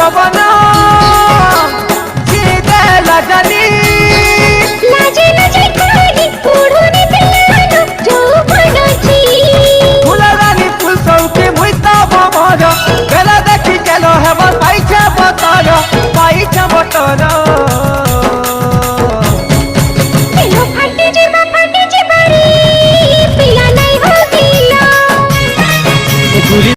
जवन जीते लजनी लाजे लाजे काडी पुढून पिल्लानो जो बनची फुलरानी फुल सौके मुइता बामाजा